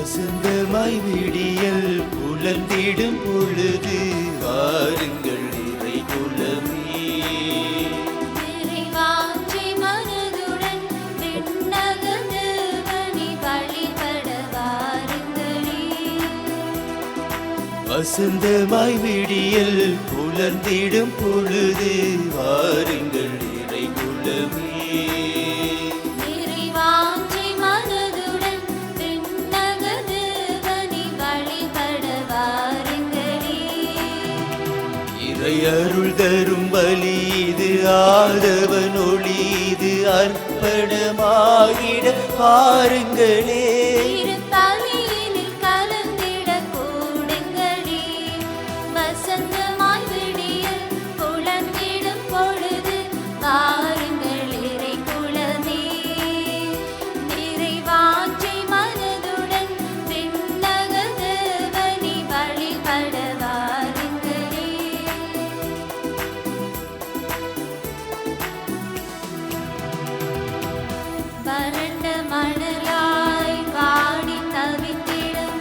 வசந்தமாய் விடியல் புலர்ந்திடும் பொழுது வாருங்கள் இறை குலமே. நிறைவாஞ்சி மனதுடன் விண்ணகத்து வழி வழிபட வாருங்களே. வசந்தமாய் விடியல் புலர்ந்திடும் பொழுது வாருங்கள் இறை குலமே. அருள் தரும் பலி இது, ஆதவன் ஒளி இது, அர்ப்பணமாகிட பாருங்களே. பலியினில் கலந்திட கூடுங்களே. வசந்தமாய் விடியல் புலர்ந்திடும் பொழுது வாருங்கள் இறை குலமே. நிறைவாஞ்சி மனதுடன் விண்ணகத்து வழி வழிபட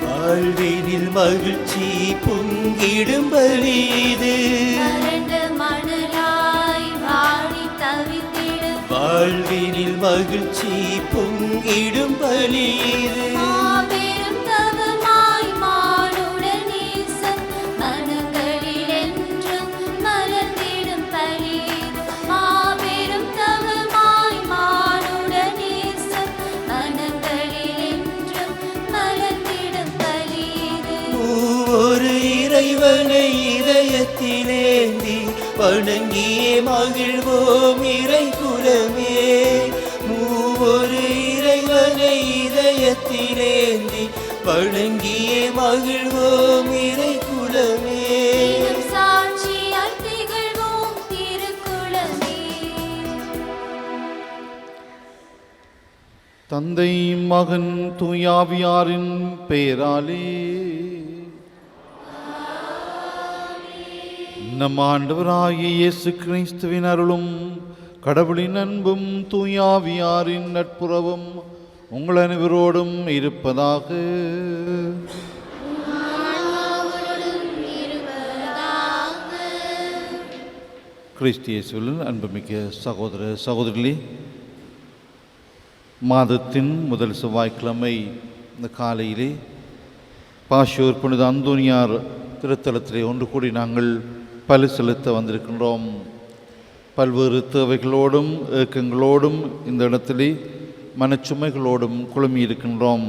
வாழ்வினில் மகிழ்ச்சி பொங்கிடும் பலி இது. வாழ்வினில் மகிழ்ச்சி பொங்கிடும் பலி இது. இறைவனை இதயத்திலேந்தி வணங்கியே மகிழ்வோம் இறை குலமே. மூவொரு இறைவனை இதயத்திலேந்தி வணங்கியே மகிழ்வோம் இறை குலமே. தந்தை மகன் தூயாவியாரின் பெயராலே நம் ஆண்டவராகிய இயேசு கிறிஸ்துவின் அருளும் கடவுளின் அன்பும் தூயாவியாரின் நட்புறவும் உங்கள் அனைவரோடும் இருப்பதாக. கிறிஸ்து இயேசுவில் அன்புமிக்க சகோதர சகோதரிகளே, மாதத்தின் முதல் செவ்வாய்க்கிழமை இந்த காலையிலே பாஷூர் புனித அந்தோனியார் திருத்தலத்திலே ஒன்று கூடி நாங்கள் பலி செலுத்த வந்திருக்கின்றோம். பல்வேறு தேவைகளோடும் ஏக்கங்களோடும் இந்த இடத்திலே மனச்சுமைகளோடும் குழுமி இருக்கின்றோம்.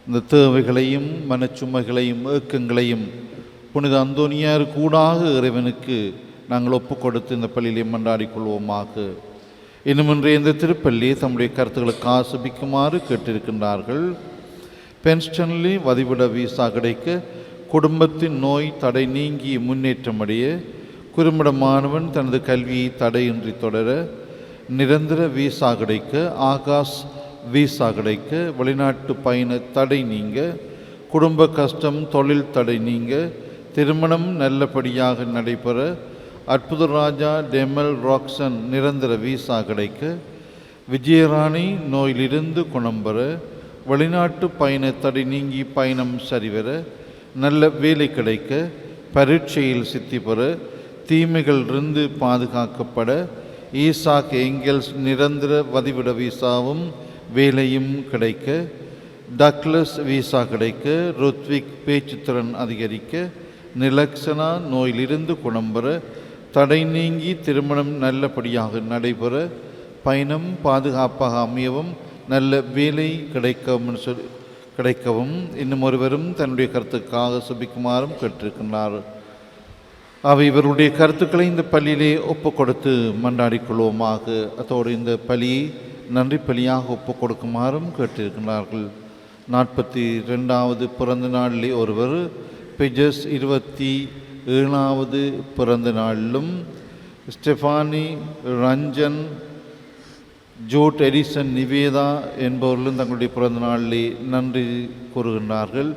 இந்த தேவைகளையும் மனச்சுமைகளையும் ஏக்கங்களையும் புனித அந்தோனியார் கூடாக இறைவனுக்கு நாங்கள் ஒப்பு கொடுத்து இந்த பள்ளியிலே மன்றாடிக் கொள்வோமாக. இன்னும் இன்றைய இந்த திருப்பள்ளி தம்முடைய கருத்துக்களுக்கு ஆசிபிக்குமாறு கேட்டிருக்கின்றார்கள். பென்ஸ்டன்லி வதிவிட வீசா கிடைக்க, குடும்பத்தின் நோய் தடை நீங்கி முன்னேற்றமடைய, குறும்பட மாணவன் தனது கல்வியை தடையின்றி தொடர, நிரந்தர வீசா கிடைக்க, ஆகாஷ் வீசா கிடைக்க, வெளிநாட்டு பயண தடை நீங்க, குடும்ப கஷ்டம் தொழில் தடை நீங்க, திருமணம் நல்லபடியாக நடைபெற, அற்புத ராஜா டெமல் ராக்சன் நிரந்தர வீசா கிடைக்க, விஜயராணி நோயிலிருந்து குணம் பெற, வெளிநாட்டு பயண தடை நீங்கி பயணம் சரிவர, நல்ல வேலை கிடைக்க, பரீட்சையில் சித்தி பெற, தீமைகளிலிருந்து பாதுகாக்கப்பட, ஈசாக் ஏஞ்சல்ஸ் நிரந்தர வதிவிட வீசாவும் வேலையும் கிடைக்க, டக்ளஸ் வீசா கிடைக்க, ருத்விக் பேச்சுத்திறன் அதிகரிக்க, நிலக்ஷனா நோயிலிருந்து குணம் பெற, தடை நீங்கி திருமணம் நல்லபடியாக நடைபெற, பயணம் பாதுகாப்பாக அமையவும் நல்ல வேலை கிடைக்கவும் இன்னும் ஒருவரும் தன்னுடைய கருத்துக்காக சுபிக்குமாறும் கேட்டிருக்கின்றார். அவை இவருடைய கருத்துக்களை இந்த பள்ளியிலே ஒப்பு கொடுத்து மன்றாடிக் கொள்வோமாக. அதோடு இந்த பலியை நன்றி பலியாக ஒப்பு கொடுக்குமாறும் கேட்டிருக்கிறார்கள். 42வது பிறந்த நாளிலே ஒருவர், பெஜஸ் 27வது பிறந்த நாளிலும், Stephanie, Ranjan, Zord, Edison, Nivetha என்பவர்களும் தங்களுடைய பிறந்த நாளிலே நன்றி கூறுகின்றார்கள்.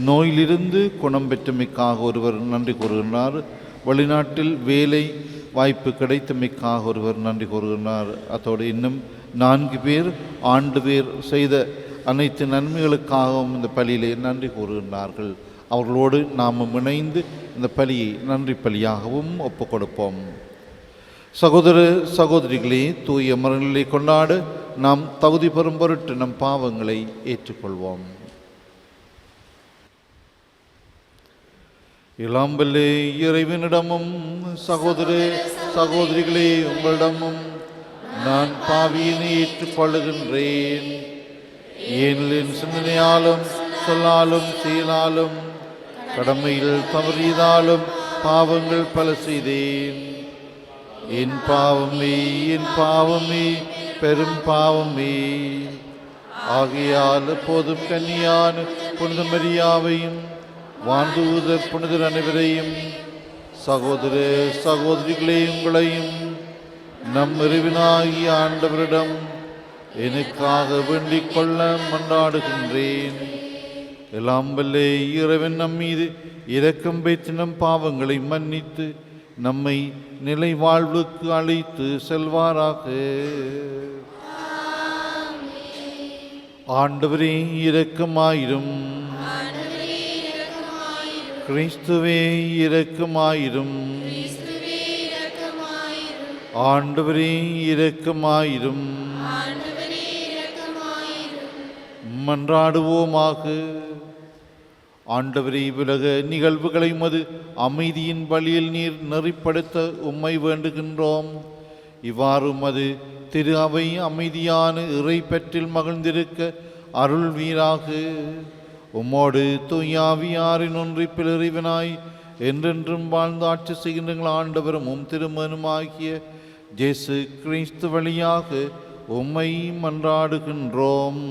நோயிலிருந்து குணம் பெற்றமைக்காக ஒருவர் நன்றி கூறுகின்றார். வெளிநாட்டில் வேலை வாய்ப்பு கிடைத்தமைக்காக ஒருவர் நன்றி கூறுகின்றார். அதோடு இன்னும் 4 பேர் ஆண்டு பேர் செய்த அனைத்து நன்மைகளுக்காகவும் இந்த பலியிலே நன்றி கூறுகின்றார்கள். அவர்களோடு நாமும் இணைந்து இந்த பலியை நன்றி பலியாகவும் ஒப்புக் கொடுப்போம். சகோதர சகோதரிகளே, தூய மரநிலை கொண்டாட நாம் தகுதி பெறும் பொருட்டு நம் பாவங்களை ஏற்றுக்கொள்வோம். இளம்பலே இறைவனிடமும் சகோதர சகோதரிகளே உங்களிடமும் நான் பாவியினை ஏற்றுக்கொள்ளுகின்றேன். ஏனெனில் சிந்தனையாலும் சொல்லாலும் செயலாலும் கடமையில் தவறியதாலும் பாவங்கள் பல செய்தேன். என் பாவமே பெரும் பாவமே. ஆகையால் எப்போதும் கன்னியான புனித மரியாவையும் வான்தூதர் புனிதர் அனைவரையும் சகோதர சகோதரிகளே உங்களையும் நம் இறைவனாகிய ஆண்டவரிடம் எனக்காக வேண்டிக் கொள்ள மன்றாடுகின்றேன். எல்லாம் வல்ல இறைவன் நம் மீது இரக்கம் வைத்து நம் பாவங்களை மன்னித்து நம்மை நிலை வாழ்வுக்கு அழைத்து செல்வாராக. ஆண்டவரே இரக்கமாயிரும். கிறிஸ்துவே இரக்கமாயிரும். ஆண்டவரே இரக்கமாயிரும். மன்றாடுவோமாக. ஆண்டவரே, உலக நிகழ்வுகளை உமது அமைதியின் வழியில் நீர் நெறிப்படுத்த உம்மை வேண்டுகின்றோம். இவ்வாறு உமது திரு அவை அமைதியான இறை பற்றில் மகிழ்ந்திருக்க அருள்வீராக. உம்மோடு தூயாவியாரின் ஒன்றிப்பில் இறைவனாய் என்றென்றும் வாழ்ந்து ஆட்சி செய்கின்ற ஆண்டவரும் உம் திருமனுமாகிய இயேசு கிறிஸ்து வழியாக உம்மை மன்றாடுகின்றோம்.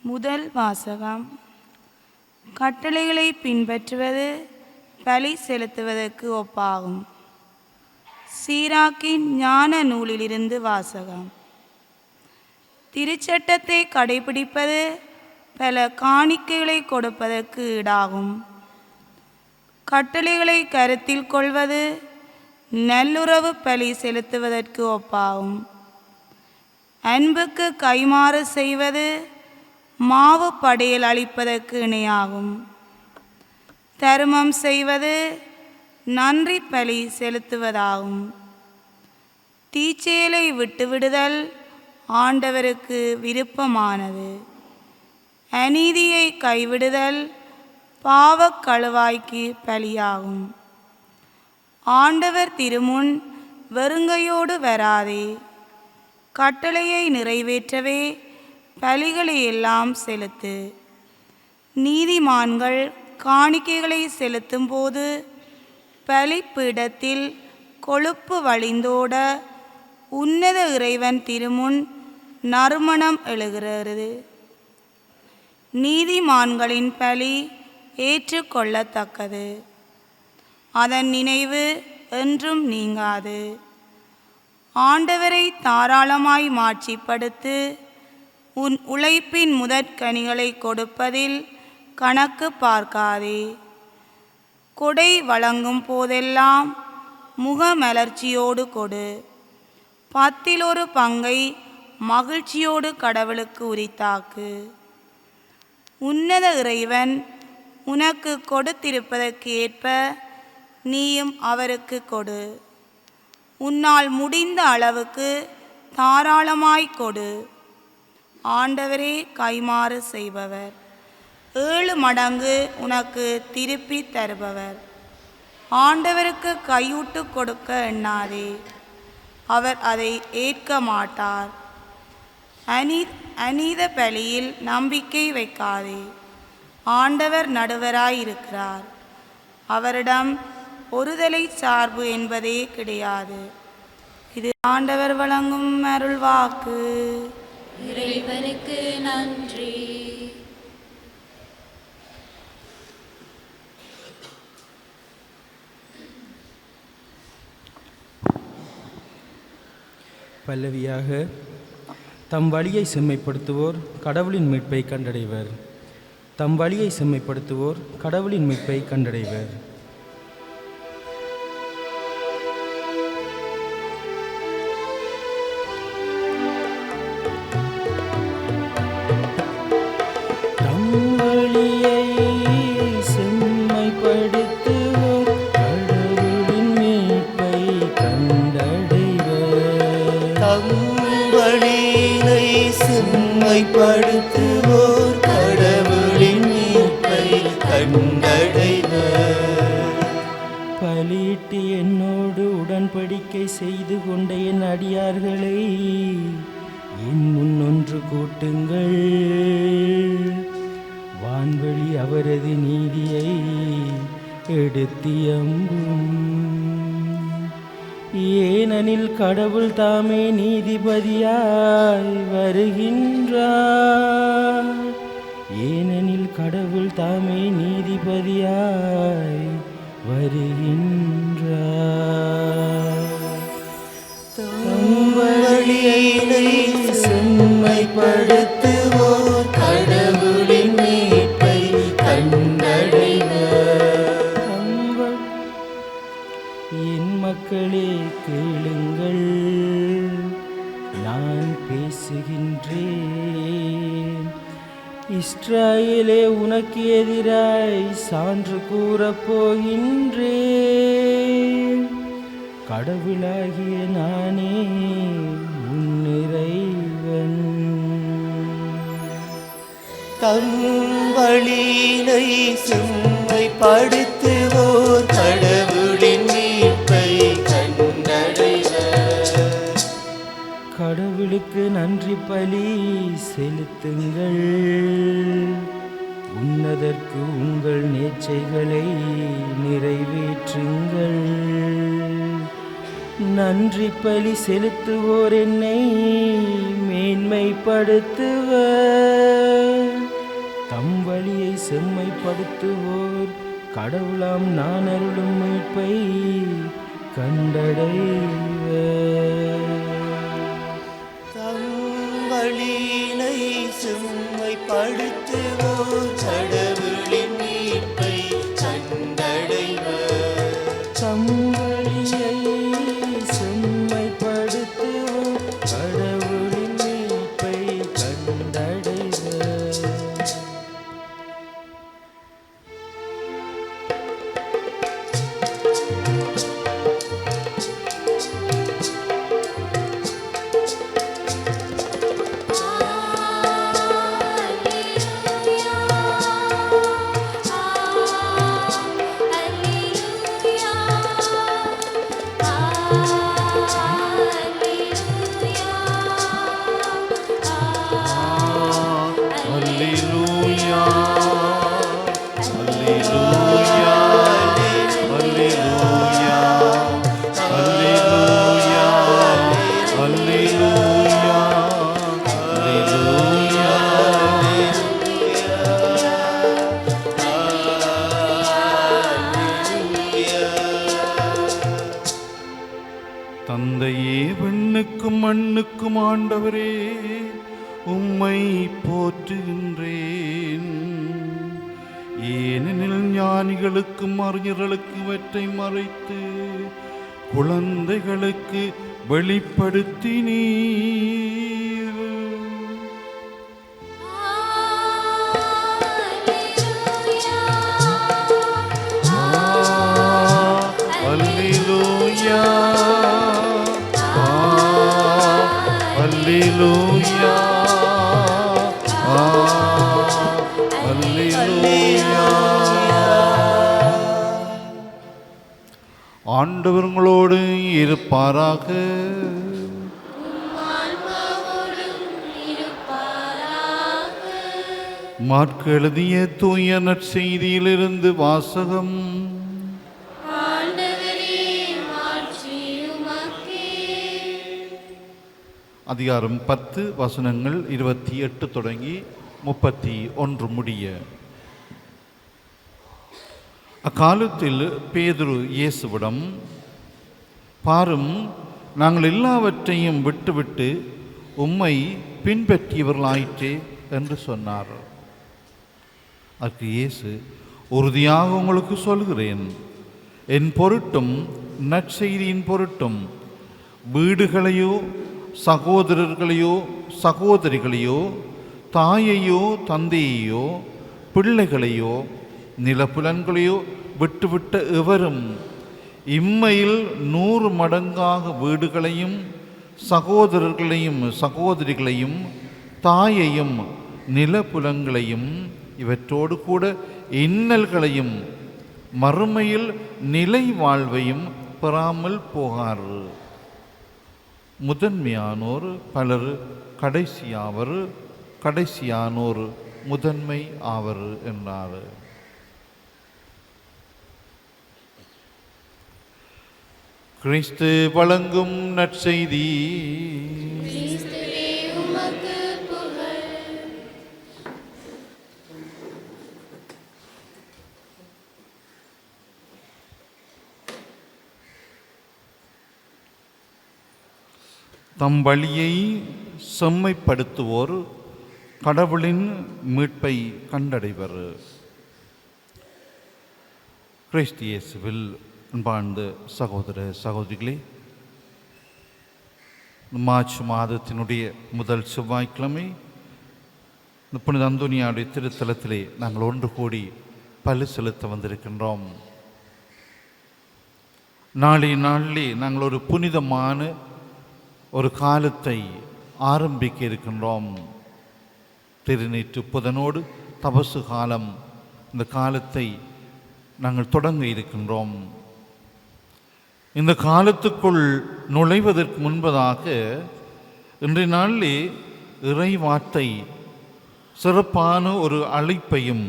முதல் வாசகம். கட்டளைகளை பின்பற்றுவது பலி செலுத்துவதற்கு ஒப்பாகும். சீராக்கின் ஞான நூலிலிருந்து வாசகம். திருச்சட்டத்தை கடைபிடிப்பது பல காணிக்கைகளை கொடுப்பதற்கு ஈடாகும். கட்டளைகளை கருத்தில் கொள்வது நல்லுறவு பலி செலுத்துவதற்கு ஒப்பாகும். அன்புக்கு கைமாறு செய்வது மாவு படையல் அளிப்பதற்கு இணையாகும். தர்மம் செய்வது நன்றி பலி செலுத்துவதாகும். தீச்செயலை விட்டுவிடுதல் ஆண்டவருக்கு விருப்பமானது. அநீதியை கைவிடுதல் பாவக் கழுவாய்க்கு பலியாகும். ஆண்டவர் திருமுன் வெறுங்கையோடு வராதே. கட்டளையை நிறைவேற்றவே பலிகளை எல்லாம் செலுத்து. நீதிமான்கள் காணிக்கைகளை செலுத்தும் போது பலிப்பீடத்தில் கொழுப்பு வழிந்தோட உன்னத இறைவன் திருமுன் நறுமணம் எழுகிறது. நீதிமான்களின் பலி ஏற்றுக்கொள்ளத்தக்கது. அதன் நினைவு என்றும் நீங்காது. ஆண்டவரை தாராளமாய் மாட்சிப்படுத்து. உன் உழைப்பின் முதற்கனிகளை கொடுப்பதில் கணக்கு பார்க்காதே. கொடை வழங்கும் போதெல்லாம் முகமலர்ச்சியோடு கொடு. 10 பங்கை மகிழ்ச்சியோடு கடவுளுக்கு உரித்தாக்கு. உன்னத இறைவன் உனக்கு கொடுத்திருப்பதற்கு ஏற்ப நீயும் அவருக்கு கொடு. உன்னால் முடிந்த அளவுக்கு தாராளமாய் கொடு. ஆண்டவரே கைமாறு செய்பவர், 7 மடங்கு உனக்கு திருப்பி தருபவர். ஆண்டவருக்கு கையூட்டு கொடுக்க எண்ணாதே, அவர் அதை ஏற்க மாட்டார். அநீத பலியில் நம்பிக்கை வைக்காதே. ஆண்டவர் நடுவராயிருக்கிறார். அவரிடம் ஒருதலை சார்பு என்பதே கிடையாது. இது ஆண்டவர் வழங்கும் அருள்வாக்கு. இறைவனுக்கு நன்றி. பல்லவியாக. தம் வழியை செம்மைப்படுத்துவோர் கடவுளின் மீட்பை கண்டடைவர். தம் வழியை செம்மைப்படுத்துவோர் கடவுளின் மீட்பை கண்டடைவர். செம்மைப்படுத்துவோர் கடவுளின் மீட்பை கண்டடைவர். பலியிட்டு என்னோடு உடன்படிக்கை செய்து கொண்ட என் அடியார்களை என் முன்னொன்று கூட்டுங்கள். வான்வழி அவரது நீதியை எடுத்தியம்பும். ஏனெனில் கடவுள் தாமே நீதிபதியாய் வருகின்றார். ஏனெனில் கடவுள் தாமே நீதிபதியாய் வருகின்றார். தம் வழியை செம்மைப்படுத்துவோர் கடவுளின் மீட்பை கண்டடைவர். என் மக்களே கேளுங்கள், நான் பேசுகின்றேன். இஸ்ராயேலே, உனக்கு எதிராய் சான்று கூறப் போகின்றேன். கடவுளாகிய நானே உன் இறைவன். தம் வழியினை செம்மைப்படுத்துவோர் கடவுளின் மீட்பை கண்டடைவர். கடவுளுக்கு நன்றி பலி செலுத்துங்கள். உன்னதற்கு உங்கள் நேர்ச்சைகளை நிறைவேற்றுங்கள். நன்றி பலி செலுத்துவோர் என்னை மேன்மைப்படுத்துவர். தம் வழியை செம்மைப்படுத்துவோர் கடவுளாம் நான் அருளும் மீட்பை கண்டடைவர். தம் வழியினை செம்மைப்படுத்துவோர் கடவுளின் மீட்பை கண்டடைவர். தம் வழியை செம்மைப்படுத்துவோர் கடவுளின் மீட்பை கண்டடைவர். தந்தையே, விண்ணுக்கும் மண்ணுக்கும் ஆண்டவரே, உம்மை போற்றுகின்றேன். ஏனெனில் ஞானிகளுக்கும் அறிஞர்களுக்கு இவற்றை மறைத்து குழந்தைகளுக்கு வெளிப்படுத்தினீர். அல்லேலூயா, அல்லேலூயா, அல்லேலூயா. ஆண்டவர் உங்களோடு இருப்பாராக. மாற்கு எழுதிய தூய நற்செய்தியிலிருந்து வாசகம். அதிகாரம் 10 வசனங்கள் 28 தொடங்கி 31 முடிய. அக்காலத்தில் பேதுரு இயேசுவிடம், பாரும், நாங்கள் எல்லாவற்றையும் விட்டுவிட்டு உம்மை பின்பற்றியவர்களாயிற்றே என்று சொன்னார். அதற்கு இயேசு, உறுதியாக உங்களுக்கு சொல்கிறேன், என் பொருட்டும் நற்செய்தியின் பொருட்டும் வீடுகளையோ சகோதரர்களையோ சகோதரிகளையோ தாயையோ தந்தையையோ பிள்ளைகளையோ நிலப்புலன்களையோ விட்டுவிட்ட எவரும் இம்மையில் 100 மடங்காக வீடுகளையும் சகோதரர்களையும் சகோதரிகளையும் தாயையும் நிலப்புலங்களையும் இவற்றோடு கூட இன்னல்களையும் மறுமையில் நிலை வாழ்வையும் பெறாமல் போகார். முதன்மையானோர் பலர் கடைசியாவர், கடைசியானோர் முதன்மை ஆவர் என்றார். கிறிஸ்து வழங்கும் நற்செய்தி. தம் வழியை செம்மைப்படுத்துவோர் கடவுளின் மீட்பை கண்டடைவர். கிறிஸ்து இயேசுவில் அன்பார்ந்த சகோதர சகோதரிகளே, மார்ச் மாதத்தினுடைய முதல் செவ்வாய்க்கிழமை புனித அந்தோனியாருடைய திருத்தலத்திலே நாங்கள் ஒன்று கூடி பலி செலுத்த வந்திருக்கின்றோம். நாளிலே நாங்கள் ஒரு புனிதமான ஒரு காலத்தை ஆரம்பிக்க இருக்கின்றோம். திருநீற்று புதனோடு தபசு காலம், இந்த காலத்தை நாங்கள் தொடங்க இருக்கின்றோம். இந்த காலத்துக்குள் நுழைவதற்கு முன்பதாக இன்றைய நாளிலே இறை வார்த்தை சிறப்பான ஒரு அழைப்பையும்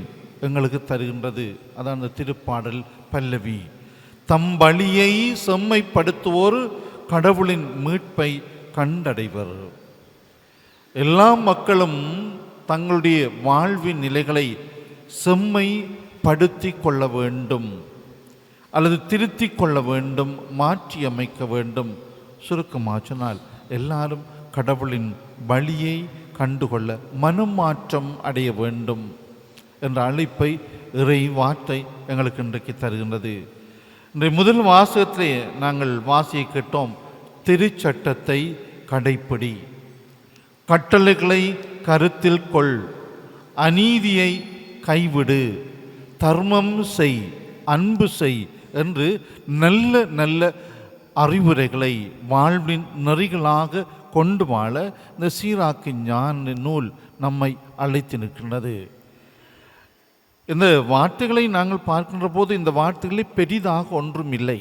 எங்களுக்கு தருகின்றது. அதான் அந்த திருப்பாடல் பல்லவி. தம் வழியை செம்மைப்படுத்துவோர் கடவுளின் மீட்பை கண்டடைவர். எல்லா மக்களும் தங்களுடைய வாழ்வின் நிலைகளை செம்மைப்படுத்தி கொள்ள வேண்டும் அல்லது திருத்திக் கொள்ள வேண்டும், மாற்றி அமைக்க வேண்டும். சுருக்கமாக சொன்னால் எல்லாரும் கடவுளின் வழியை கண்டுகொள்ள மனம் மாற்றம் அடைய வேண்டும் என்ற அழைப்பை இறை வார்த்தை எங்களுக்கு இன்றைக்கு தருகின்றது. இன்றைய முதல் வாசகத்திலே நாங்கள் வாசியை கேட்டோம். திருச்சட்டத்தை கடைப்பிடி, கட்டளைகளை கருத்தில் கொள், அநீதியை கைவிடு, தர்மம் செய், அன்பு செய் என்று நல்ல நல்ல அறிவுரைகளை வாழ்வின் நெறிகளாக கொண்டு வாழ இந்த சீராக்கு ஞான நூல் நம்மை அழைத்து நிற்கின்றது. இந்த வார்த்தைகளை நாங்கள் பார்க்கின்ற போது இந்த வார்த்தைகளில் பெரிதாக ஒன்றும் இல்லை.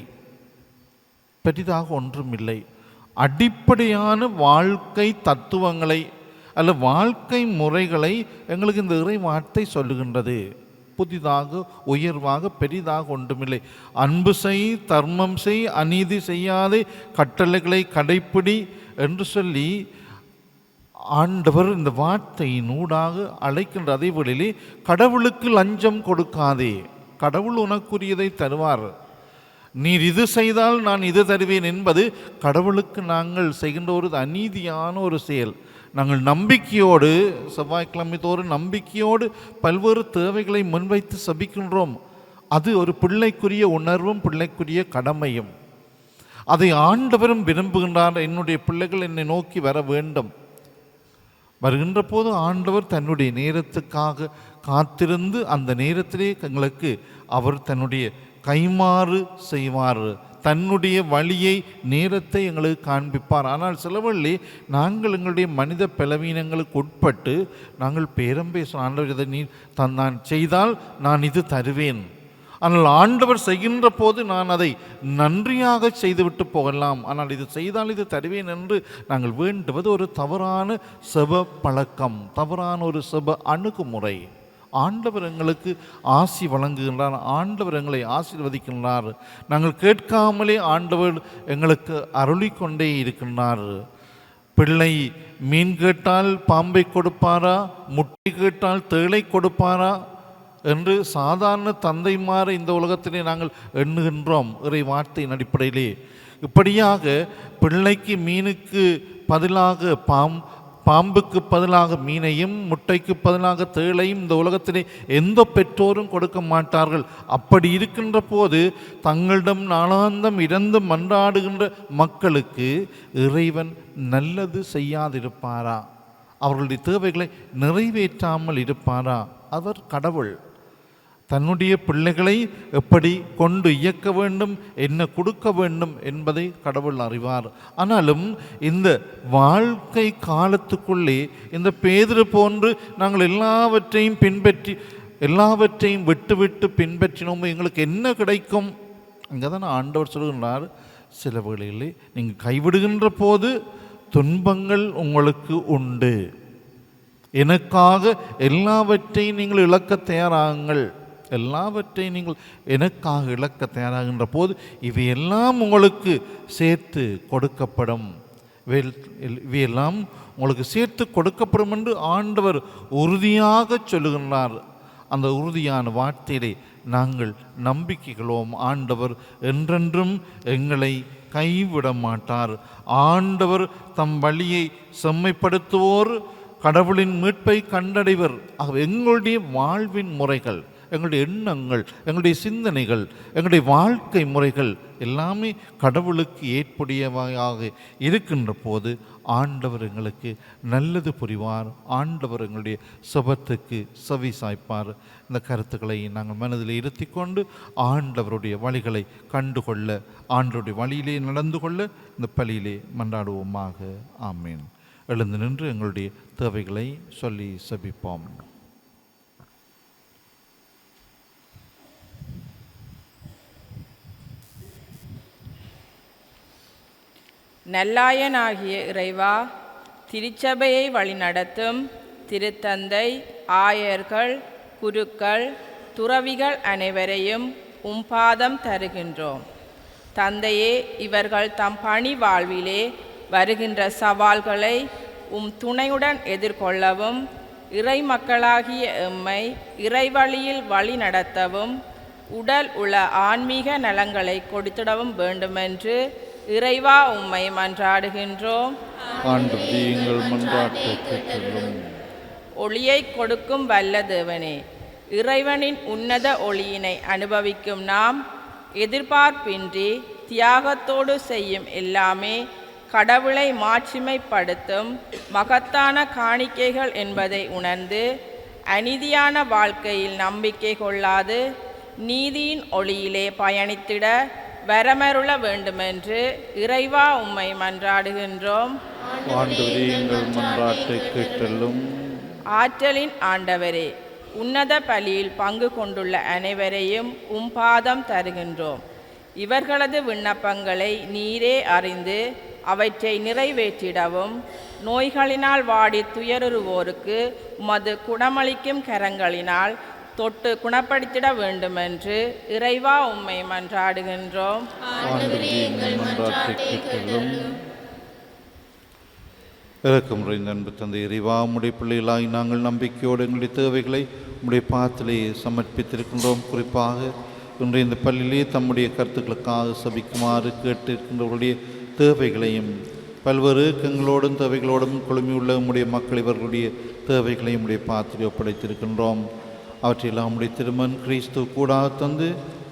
அடிப்படையான வாழ்க்கை தத்துவங்களை அல்ல வாழ்க்கை முறைகளை எங்களுக்கு இந்த இறை வார்த்தை சொல்லுகின்றது. புதிதாக உயர்வாக பெரிதாக ஒன்றுமில்லை. அன்பு செய், தர்மம் செய், அநீதி செய்யாதே, கட்டளைகளை கடைப்பிடி என்று சொல்லி ஆண்டவர் இந்த வார்த்தையின் ஊடாக அழைக்கின்ற அதே வேளையிலே கடவுளுக்கு லஞ்சம் கொடுக்காதே, கடவுள் உனக்குரியதை தருவார், நீர் இது செய்தால் நான் இது தருவேன் என்பது கடவுளுக்கு நாங்கள் செய்கின்ற ஒரு அநீதியான ஒரு செயல். நாங்கள் நம்பிக்கையோடு செவ்வாய்க்கிழமை தோறும் நம்பிக்கையோடு பல்வேறு தேவைகளை முன்வைத்து சபிக்கின்றோம். அது ஒரு பிள்ளைக்குரிய உணர்வும் பிள்ளைக்குரிய கடமையும். அதை ஆண்டவரும் விரும்புகின்றார். என்னுடைய பிள்ளைகள் என்னை நோக்கி வர வேண்டும். வருகின்ற போது ஆண்டவர் தன்னுடைய நேரத்துக்காக காத்திருந்து அந்த நேரத்திலே எங்களுக்கு அவர் தன்னுடைய கைமாறு செய்வார், தன்னுடைய வழியை நேரத்தை எங்களுக்கு காண்பிப்பார். ஆனால் சிலவள்ளி நாங்கள் எங்களுடைய மனித பலவீனங்களுக்கு உட்பட்டு நாங்கள் பேரம் பேசும். ஆண்டவர் இதை நீ நான் செய்தால் நான் இது தருவேன். ஆனால் ஆண்டவர் செய்கின்ற போது நான் அதை நன்றியாக செய்துவிட்டு போகலாம், ஆனால் இது செய்தால் இது தருவேன் என்று நாங்கள் வேண்டுவது ஒரு தவறான செப பழக்கம், தவறான ஒரு செப அணுகுமுறை. ஆண்டவர் எங்களுக்கு ஆசி வழங்குகின்றார், ஆண்டவர் எங்களை ஆசீர்வதிக்கின்றார். நாங்கள் கேட்காமலே ஆண்டவர் எங்களுக்கு அருளிக்கொண்டே இருக்கின்றார். பிள்ளை மீன் கேட்டால் பாம்பை கொடுப்பாரா, முட்டை கேட்டால் தேளை கொடுப்பாரா என்று சாதாரண தந்தைமாரை இந்த உலகத்திலே நாங்கள் எண்ணுகின்றோம் இறை வார்த்தையின் அடிப்படையிலே. இப்படியாக பிள்ளைக்கு மீனுக்கு பதிலாக பாம்புக்கு பதிலாக மீனையும் முட்டைக்கு பதிலாக தேளையும் இந்த உலகத்திலே எந்த பெற்றோரும் கொடுக்க மாட்டார்கள். அப்படி இருக்கின்ற போது தங்களிடம் நாளாந்தம் இறந்து மன்றாடுகின்ற மக்களுக்கு இறைவன் நல்லது செய்யாதிருப்பாரா? அவர்களுடைய தேவைகளை நிறைவேற்றாமல் இருப்பாரா? அவர் கடவுள். தன்னுடைய பிள்ளைகளை எப்படி கொண்டு இயக்க வேண்டும், என்ன கொடுக்க வேண்டும் என்பதை கடவுள் அறிவார். ஆனாலும் இந்த வாழ்க்கை காலத்துக்குள்ளே இந்த பேதுரு போன்று நாங்கள் எல்லாவற்றையும் பின்பற்றி எல்லாவற்றையும் விட்டு பின்பற்றினோம், எங்களுக்கு என்ன கிடைக்கும்? அங்கே தான் ஆண்டவர் சொல்கின்றார், சில வேளையிலே நீங்கள் கைவிடுகின்ற போது துன்பங்கள் உங்களுக்கு உண்டு. எனக்காக எல்லாவற்றையும் நீங்கள் இழக்க தயாராகுங்கள். எல்லாவற்றையும் நீங்கள் எனக்காக இழக்க தயாராகின்ற போது இவையெல்லாம் உங்களுக்கு சேர்த்து கொடுக்கப்படும். இவையெல்லாம் உங்களுக்கு சேர்த்து கொடுக்கப்படும் என்று ஆண்டவர் உறுதியாக சொல்லுகின்றார். அந்த உறுதியான வார்த்தையிலே நாங்கள் நம்பிக்கைகளோம். ஆண்டவர் என்றென்றும் எங்களை கைவிட மாட்டார். ஆண்டவர் தம் வழியை செம்மைப்படுத்துவோர் கடவுளின் மீட்பை கண்டடைவர். எங்களுடைய வாழ்வின் முறைகள், எங்களுடைய எண்ணங்கள், எங்களுடைய சிந்தனைகள், எங்களுடைய வாழ்க்கை முறைகள் எல்லாமே கடவுளுக்கு ஏற்புடையவையாக இருக்கின்ற போது ஆண்டவர் எங்களுக்கு நல்லது புரிவார். ஆண்டவர் எங்களுடைய சுபத்துக்கு செவி சாய்ப்பார். இந்த கருத்துக்களை நாங்கள் மனதில் இருத்தி கொண்டு ஆண்டவருடைய வழிகளை கண்டுகொள்ள, ஆண்டவருடைய வழியிலே நடந்து கொள்ள இந்த பலியிலே மன்றாடுவோமாக. ஆமீன். எழுந்து நின்று எங்களுடைய தேவைகளை சொல்லி செபிப்போம். நல்லாயனாகிய இறைவா, திருச்சபையை வழிநடத்தும் திருத்தந்தை, ஆயர்கள், குருக்கள், துறவிகள் அனைவரையும் பாதம் தருகின்றோம். தந்தையே, இவர்கள் தம் பணி வாழ்விலே வருகின்ற சவால்களை துணையுடன் எதிர்கொள்ளவும், இறை மக்களாகிய எம்மை இறைவழியில் வழி நடத்தவும், உடல் உள்ள ஆன்மீக நலங்களை கொடுத்திடவும் வேண்டுமென்று இறைவா உம்மை மன்றாடுகின்றோம். ஒளியை கொடுக்கும் வல்ல தேவனே, இறைவனின் உன்னத ஒளியினை அனுபவிக்கும் நாம் எதிர்பார்ப்பின்றி தியாகத்தோடு செய்யும் எல்லாமே கடவுளை மாட்சிமைப்படுத்தும் மகத்தான காணிக்கைகள் என்பதை உணர்ந்து அநீதியான வாழ்க்கையில் நம்பிக்கை கொள்ளாது நீதியின் ஒளியிலே பயணித்திட வரமருள வேண்டுமென்று இறைவா உம்மை மன்றாடுகின்றோம். ஆற்றலின் ஆண்டவரே, உன்னத பலியில் பங்கு கொண்டுள்ள அனைவரையும் பாதம் தருகின்றோம். இவர்களது விண்ணப்பங்களை நீரே அறிந்து அவற்றை நிறைவேற்றிடவும், நோய்களினால் வாடி துயருவோருக்கு உமது குணமளிக்கும் கரங்களினால் தொட்டு குணப்படுத்திட வேண்டுமென்று இறைவா உம்மை மன்றாடுகின்றோம். இறக்கம் நிறைந்த அன்பு தந்தை இறைவா, உம்முடைய பிள்ளைகளாய் நாங்கள் நம்பிக்கையோடு எங்களுடைய தேவைகளை உம்முடைய பாத்திலே சமர்ப்பித்திருக்கின்றோம். குறிப்பாக இன்றைய இந்த பள்ளியிலே தம்முடைய கருத்துக்களுக்காக சபிக்குமாறு கேட்டிருக்கின்றவர்களுடைய தேவைகளையும், பல்வேறு இயக்கங்களோடும் தேவைகளோடும் குழுமியுள்ள உம்முடைய மக்கள் இவர்களுடைய தேவைகளையும் உம்முடைய பாத்திலே ஒப்படைத்திருக்கின்றோம். அவற்றையெல்லாம் உம்முடைய திருமன் கிறிஸ்து கூடாக தந்து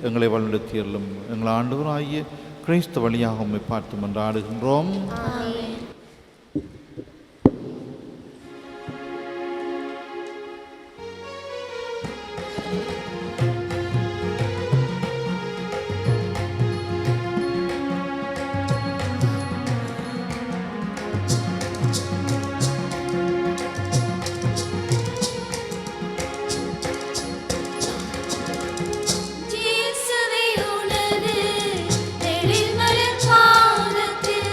எங்களை வழிநடத்தியல்லும் எங்கள் ஆண்டவராகிய கிறிஸ்து வழியாக உம்மை பார்த்து மன்றாடுகின்றோம். இயேசுவே உனது எழில் மலர் பாதத்தில்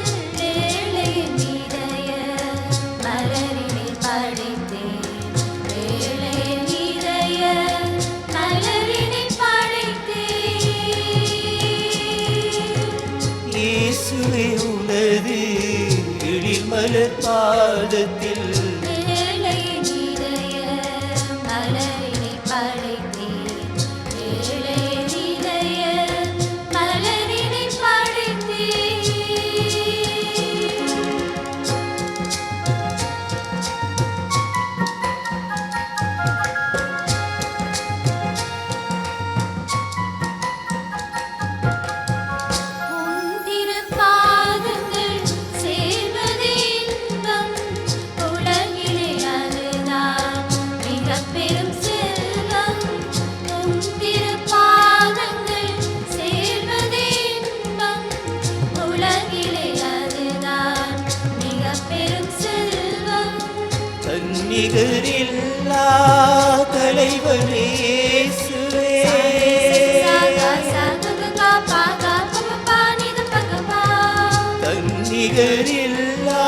நிகரில்லா தலைவனே இயேசுவே தன்னிகரில்லா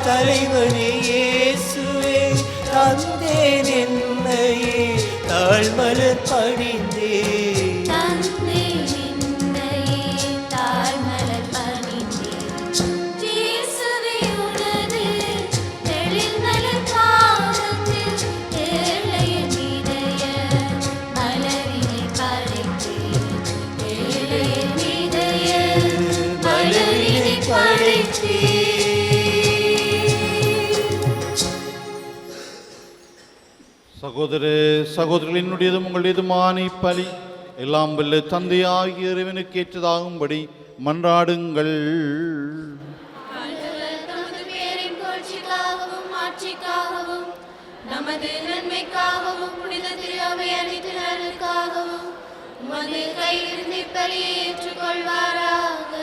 தலைவனே இயேசுவே தந்தேன் என்னையே தாழ்மலர் பணிந்தே சகோதர சகோதரிகளினுடையதும் உங்களுடையதுமான பலி எல்லாம் வல்ல தந்தையாகிய இறைவனுக்கு ஏற்றதாகும்படி மன்றாடுங்கள். நமது நன்மைக்காகவும் புனித திரு அவை அனைத்து நலனுக்காகவும் உமது கையிலிருந்து பலியை ஏற்றுக்கொள்வாராக.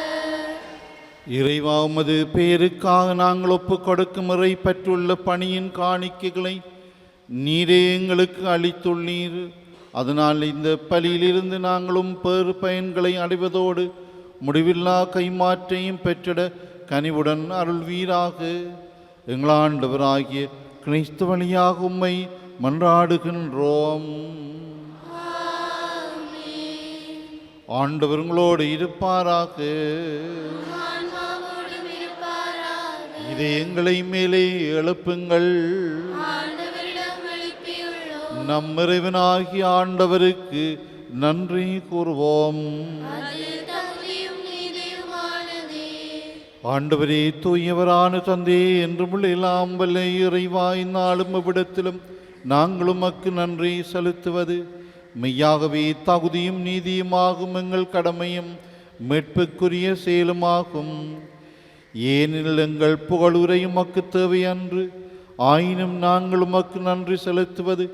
இறைவா, உமது பேருக்காக நாங்கள் ஒப்புக் கொடுக்கும் இறை பெற்றுள்ள பணியின் காணிக்கைகளை நீரே எங்களுக்கு அளித்துள்ளீர். அதனால் இந்த பலியிலிருந்து நாங்களும் பேறு பயன்களை அடைவதோடு முடிவில்லா கைமாற்றையும் பெற்றிட கனிவுடன் அருள்வீராக. எங்கள் ஆண்டவராகிய கிறிஸ்து வழியாக உம்மை மன்றாடுகின்றோம். ஆண்டவர் உங்களோடு இருப்பாராக. இதை எங்களை மேலே எழுப்புங்கள். நம் இறைவனாகிய ஆண்டவருக்கு நன்றி கூறுவோம். ஆண்டவரே, தூயவரான தந்தை என்றும் எல்லாம் வல்ல இறைவா, இந்நாளும் இவ்விடத்திலும் நாங்கள் உமக்கு நன்றி செலுத்துவது மெய்யாகவே தகுதியும் நீதியுமாகும் எங்கள் கடமையும் மீட்புக்குரிய செயலுமாகும். ஏனெனில் எங்கள் புகழுரையும் உமக்கு தேவையன்று, ஆயினும் நாங்கள் உமக்கு நன்றி செலுத்துவது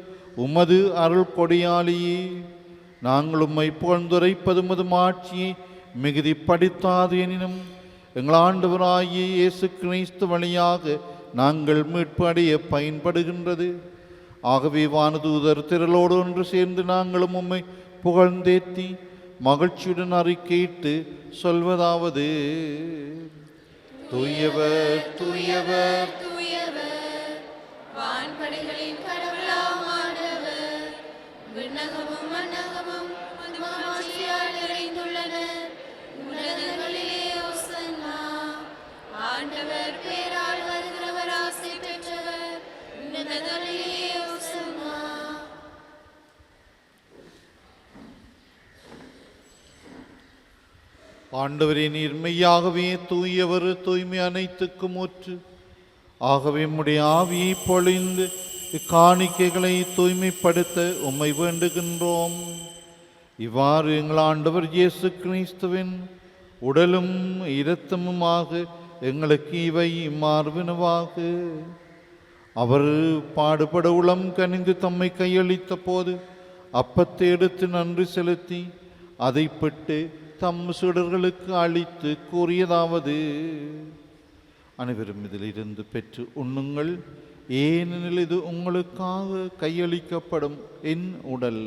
உமது அருள் கொடியாலேயே. நாங்கள் உம்மை புகழ்ந்துரைப்பது உமது மாட்சியை மிகுதிப்படுத்தாது எனினும் எங்கள் ஆண்டவராகிய இயேசு கிறிஸ்து வழியாக நாங்கள் மீட்பு அடைய பயன்படுகின்றது. ஆகவே வானதூதர் திரளோடு ஒன்று சேர்ந்து நாங்களும் உம்மை புகழ்ந்தேத்தி மகிழ்ச்சியுடன் அறிக்கையிட்டு சொல்வதாவது: தூயவர் தூயவர் வான்படைகளின் கடவுளாம் ஆண்டவர், விண்ணகமும் மண்ணகமும் மகிழ்ச்சியால் நிறைந்துள்ளன. உன்னதங்களிலே ஓசன்னா. ஆண்டவர் பேரால் வருகிறவர் ஆசை பெற்றவர். உன்னதங்களிலே ஓசன்னா. ஆண்டவரே, நீர் மெய்யாகவே தூயவர், தூய்மை அனைத்துக்கும் ஊற்று. ஆகவே உம்முடைய ஆவியை பொழிந்து இக்காணிக்கைகளை தூய்மைப்படுத்த உம்மை வேண்டுகின்றோம். இவ்வாறு எங்கள் ஆண்டவர் இயேசு கிறிஸ்துவின் உடலும் இரத்தமுமாக எங்களுக்கு இவை மார்பினவாக. அவர் பாடுபட உளம் கனிந்து தம்மை கையளித்த போது அப்பத்தை எடுத்து நன்றி செலுத்தி அதை பெற்று தம் சீடர்களுக்கு அளித்து கூறியதாவது: அனைவரும் இதிலிருந்து பெற்று உண்ணுங்கள், ஏனெனில் இது உங்களுக்காக கையளிக்கப்படும் என் உடல்.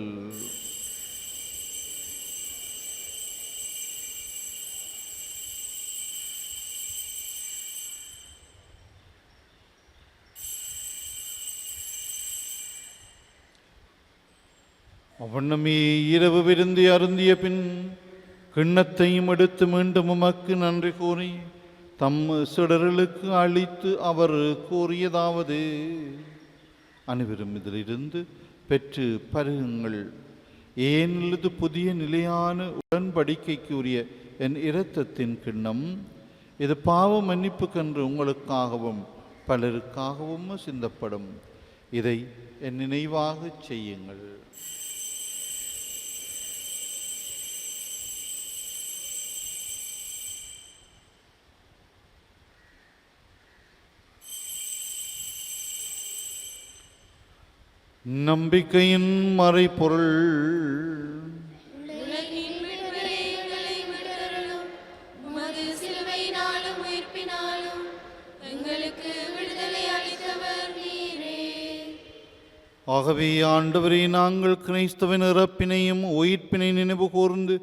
அவ்வண்ணமே இரவு விருந்தி அருந்திய பின் கிண்ணத்தையும் எடுத்து மீண்டும் உமக்கு நன்றி கூறி தம் சீடர்களுக்கு அளித்து அவர் கூறியதாவது: அனைவரும் இதிலிருந்து பெற்று பருகுங்கள், ஏனெனில் இது புதிய நிலையான உடன்படிக்கைக்குரிய என் இரத்தத்தின் கிண்ணம். இது பாவ மன்னிப்புக்கென்று உங்களுக்காகவும் பலருக்காகவும் சிந்தப்படும். இதை என் நினைவாக செய்யுங்கள். நம்பிக்கையின் மறைபொருள். உலகின் மீட்பரே, எங்களை மீட்டருளும். உமது சிலுவையினாலும் உயிர்ப்பினாலும் எங்களுக்கு விடுதலை அளித்தவர் நீரே. ஆகவே ஆண்டவரே, நாங்கள் கிறிஸ்துவின் இறப்பினையும் உயிர்ப்பினை நினைவு கூர்ந்து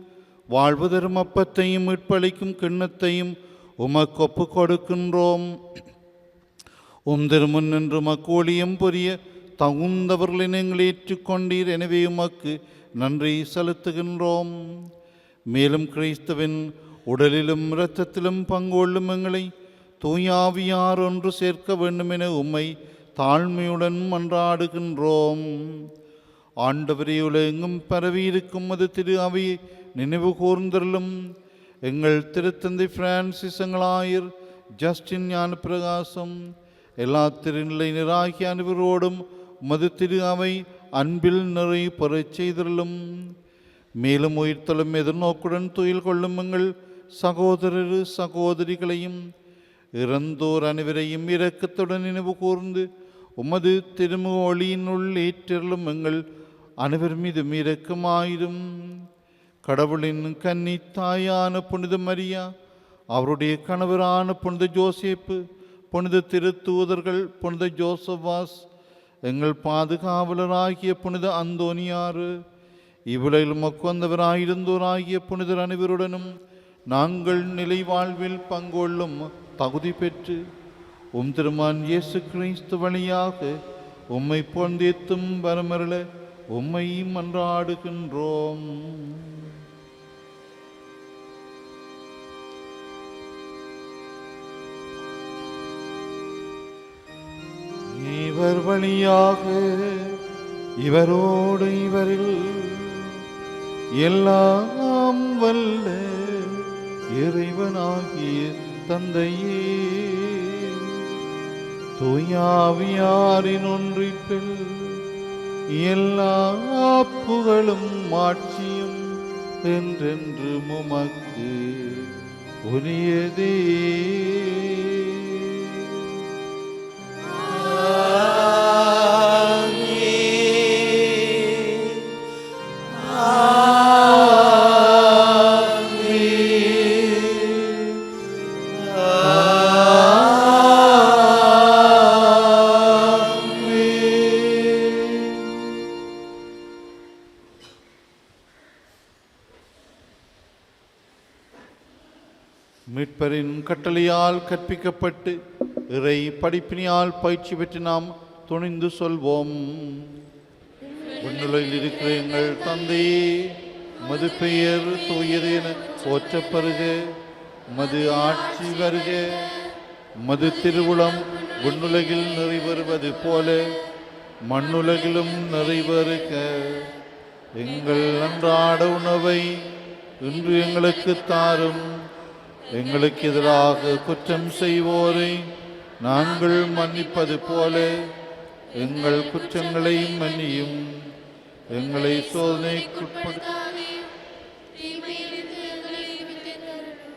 வாழ்வு தரும் அப்பத்தையும் மீட்பளிக்கும் கிண்ணத்தையும் உமக்கு ஒப்புக் கொடுக்கின்றோம். திருமுன் நின்று மக்கோழியம் புரிய தகுந்தவர்களை நீங்கள் ஏற்றுக்கொண்டீர். எனவே உமக்கு நன்றி செலுத்துகின்றோம். மேலும் கிறிஸ்துவின் உடலிலும் இரத்தத்திலும் பங்கொள்ளும் எங்களை தூயாவியார் ஒன்று சேர்க்க வேண்டுமென உம்மை தாழ்மையுடன் மன்றாடுகின்றோம். ஆண்டவரே, உலகெங்கும் பரவியிருக்கும் அது திரு அவையை நினைவு கூர்ந்தருளும். எங்கள் திருத்தந்தை பிரான்சிஸ், எங்களாயர் ஜஸ்டின் ஞான பிரகாசம், எல்லா திருநிலையினராகிய அனைவரோடும் மது திரு அவை அன்பில் நிறை பெறச் செய்தருளும். மேலும் உயிர்த்தலும் எதிர்நோக்குடன் துயில் கொள்ளும் எங்கள் சகோதரர் சகோதரிகளையும் இறந்தோர் அனைவரையும் இரக்கத்துடன் நினைவு கூர்ந்து உமது திருமுக ஒளியினுள் ஏற்றலும் எங்கள் அனைவர் மீதும் இரக்கமாயிரும். கடவுளின் கன்னி தாயான புனித மரியா, அவருடைய கணவரான புனித ஜோசேப்பு, புனித திருத்தூதர்கள், புனித ஜோசபாஸ், எங்கள் பாதுகாவலராகிய புனித அந்தோனியாறு, இவ்வுலகில் மொக்கந்தவராயிருந்தோராகிய புனிதர் அனைவருடனும் நாங்கள் நிலை வாழ்வில் பங்கொள்ளும் தகுதி பெற்று திருமான் இயேசு கிறிஸ்து வழியாக உம்மை பொந்தேத்தும் வரமருள உம்மை மன்றாடுகின்றோம். இவர் வழியாக இவரோடு இவரில் எல்லாம் வல்ல இறைவனாகிய தந்தையே, தூயாவியாரின் ஒன்றிப்பில் எல்லா புகழும் மாட்சியும் என்றென்று உமக்கு உரியதே. மீட்பரின் கட்டளையால் கற்பிக்கப்பட்டு இறை படிப்பினியால் பயிற்சி பெற்று நாம் துணிந்து சொல்வோம். விண்ணுலகில் இருக்கிற எங்கள் தந்தையே, மது பெயர் தூயது என போற்றப்பெறுக. மது ஆட்சி வருக. மது திருவுளம் விண்ணுலகில் நிறைவேறுவது போல மண்ணுலகிலும் நிறைவேறுக. எங்கள் அன்றாட உணவை இன்று எங்களுக்கு தாரும். எங்களுக்கு எதிராக குற்றம் செய்வோரை நாங்கள் மன்னிப்பது போல எங்கள் குற்றங்களை மன்னியும். எங்களை சோதனைக்குட்படுத்தாதேயும், தீமையிலிருந்து எங்களை விடுவித்தருளும்.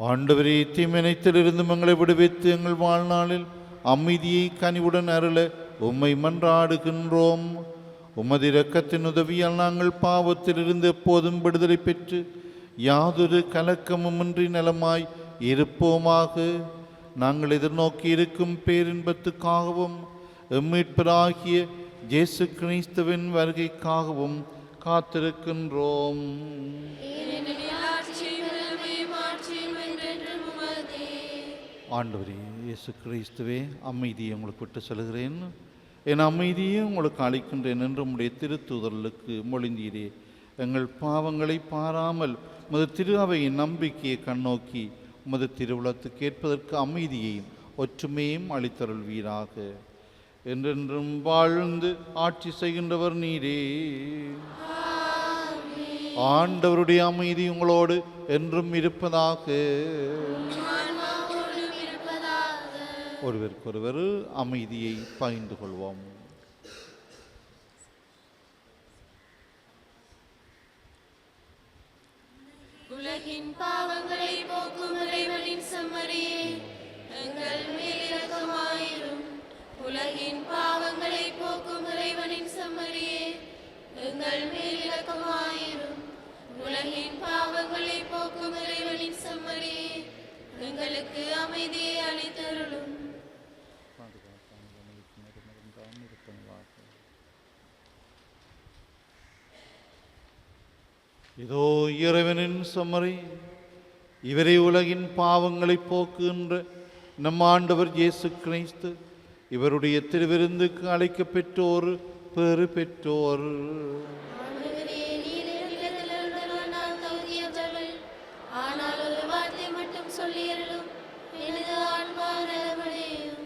ஆண்டவரே, தீமையிலிருந்து எங்களை விடுவித்து எங்கள் வாழ்நாளில் அமைதியை கனிவுடன் அருள உம்மை மன்றாடுகின்றோம். உமது இரக்கத்தின் உதவியால் நாங்கள் பாவத்திலிருந்து எப்போதும் விடுதலை பெற்று யாதொரு கலக்கமுமின்றி நலமாய் இருப்போமாக. நாங்கள் எதிர்நோக்கி இருக்கும் பேரின்பத்துக்காகவும் மீட்பராகிய இயேசு கிறிஸ்துவின் வருகைக்காகவும் காத்திருக்கின்றோம். ஆண்டவரே இயேசு கிறிஸ்துவே, அமைதியை உங்களுக்கு விட்டு செல்கிறேன், என் அமைதியை உங்களுக்கு அளிக்கின்றேன் என்று உம்முடைய திருத்தூதர்களுக்கு மொழிந்தீரே. எங்கள் பாவங்களை பாராமல் உமது திரு அவையின் நம்பிக்கையை கண்ணோக்கி உமது திருவுளத்துக்கு கேட்பதற்கு அமைதியையும் ஒற்றுமையும் அளித்தருள்வீராக. என்றென்றும் வாழ்ந்து ஆட்சி செய்கின்றவர் நீரே. ஆண்டவருடைய அமைதி உங்களோடு என்றும் இருப்பதாக. ஒருவருக்கொருவர் அமைதியை பகிர்ந்து கொள்வோம். உலகின் பாவங்களை போக்கும் இறைவனின் செம்மறியே, எங்கள் மேல் இரக்கமாயிரும். உலகின் பாவங்களை போக்கும் இறைவனின் செம்மறியே, எங்கள் மேல் இரக்கமாயிரும். உலகின் பாவங்களை போக்கும் இறைவனின் செம்மறியே, எங்களுக்கு அமைதியை அளித்தருளும். இதோ இறைவனின் சம்மரி, இவரை உலகின் பாவங்களை போக்குகின்ற நம் ஆண்டவர் இயேசு கிறிஸ்து. இவருடைய திருவிருந்துக்கு அழைக்கப் பெற்றோர் பெறு பெற்றோர். ஆண்டவரே, நீர் என்னிடத்தில் எழுந்தருள் நான் தகுதியற்றவள். ஆனால் ஒரு வார்த்தை மட்டும் சொல்லியருளும், எனது ஆன்மா நலமடையும்.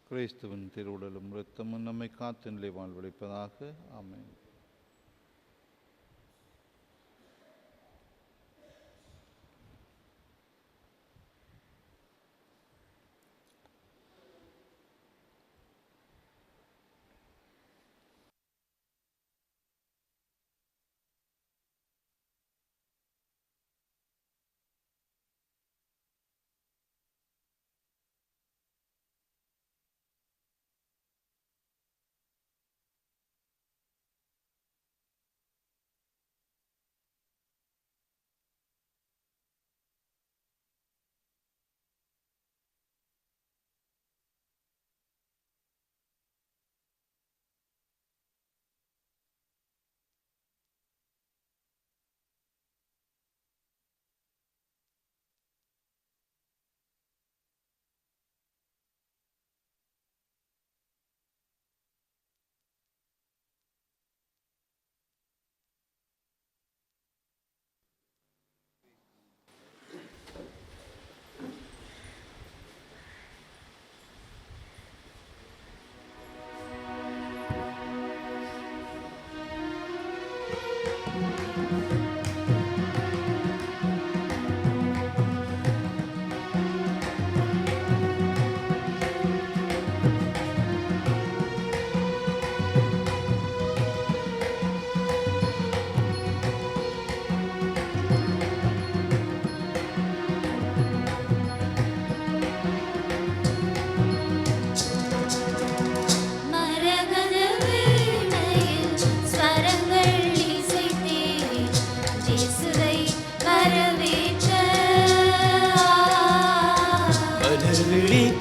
கிறிஸ்துவின் திருவுடலும் இரத்தமும் நம்மை காத்து நிலை வாழ்வளிப்பதாக. ஆமென்.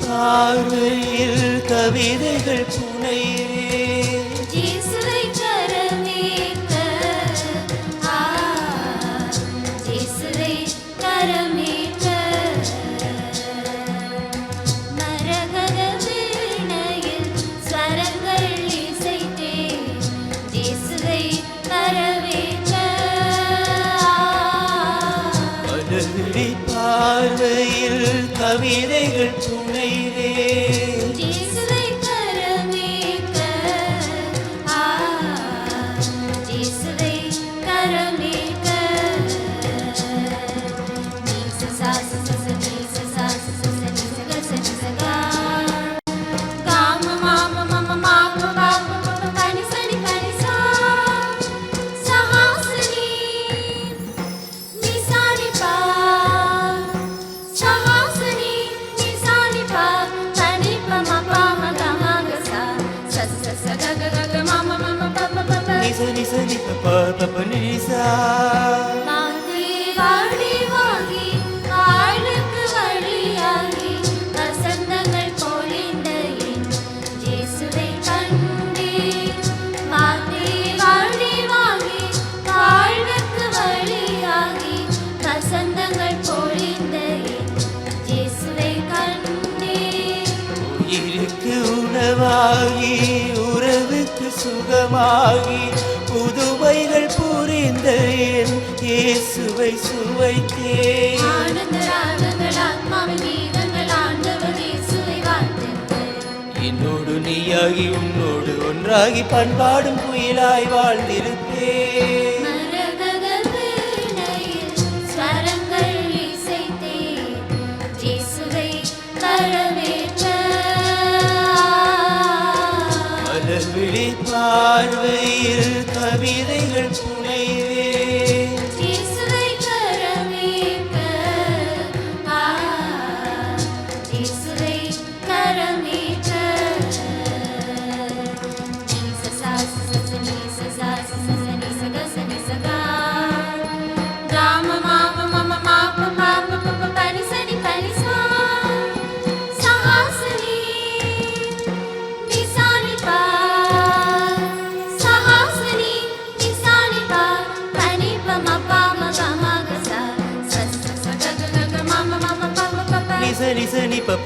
பார்வையில் கவிதைகள் புனைவே இயேசுவை கரமேற்க, இயேசுவை கரமேற்க. மரகத வீணையில் ஸ்வரங்கள் இசைத்தே இயேசுவை வரவேற்க. மலர்விழி பார்வையில் கவிதைகள் புனைவே இயேசுவை கரமேற்க, இயேசுவை கரமேற்க. நீசசா சசச நீசசா சசச நீசக சனிசகா காம மாம மம மாம பாப பப பனிசனி பனிசா சஹாசினி நிசானி பா சஹாசினி நிசானி பா தனி பம பம கமகசா சசச கக கக மம மம பப பப நிச நிச நிப ப பப நிசா மாதே வாடி வாகி காலுக்கு வழியாகி வசந்தங்கள் பொழிந்த என் இயேசுவை கண்டேன். மாதே வாடி வாகி காலுக்கு வழியாகி வசந்தங்கள் பொழிந்த என் இயேசுவை கண்டேன். உயிருக்கு உணவாகி உறவுக்கு சுகமாகி புதுமைகள் புரிந்த என் இயேசுவை சுவைத்தேன். ஆனந்த ராகங்கள் ஆத்மாவின் கீதங்கள் ஆண்டவர் இயேசுவை வாழ்த்துங்கள். என்னோடு நீயாகி உன்னோடு ஒன்றாகி பண்பாடும் குயிலாய் வாழ்ந்திருப்பேன். மரகத வீணையில் ஸ்வரங்கள் இசைத்தே இயேசுவை வரவேற்க. மலர்விழி பார்வையில் கவிதைகள் புனைவே இயேசுவை கரமேற்க, இயேசுவை கரமேற்க. நீசசா சசச நீசசா சசச நீசக சனிசகா காம மாம மம மாப பாப பப பனிசனி பனிசா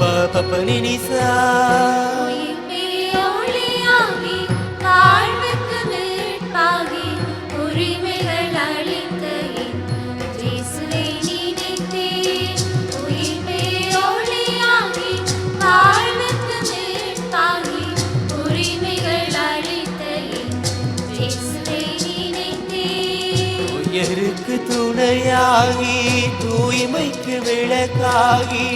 பப்பா பப்பனினிசா உயிர்ப்பே ஒளியாகி தாழ்வுக்கு மீட்பாகி உரிமைகள் அளித்த என் இயேசுவை நினைத்தேன். உயிர்ப்பே ஒளியாகி தாழ்வுக்கு மீட்பாகி உரிமைகள் அளித்த என் இயேசுவை நினைத்தேன். உயிருக்கு துணையாகி தூய்மைக்கு விளக்காகி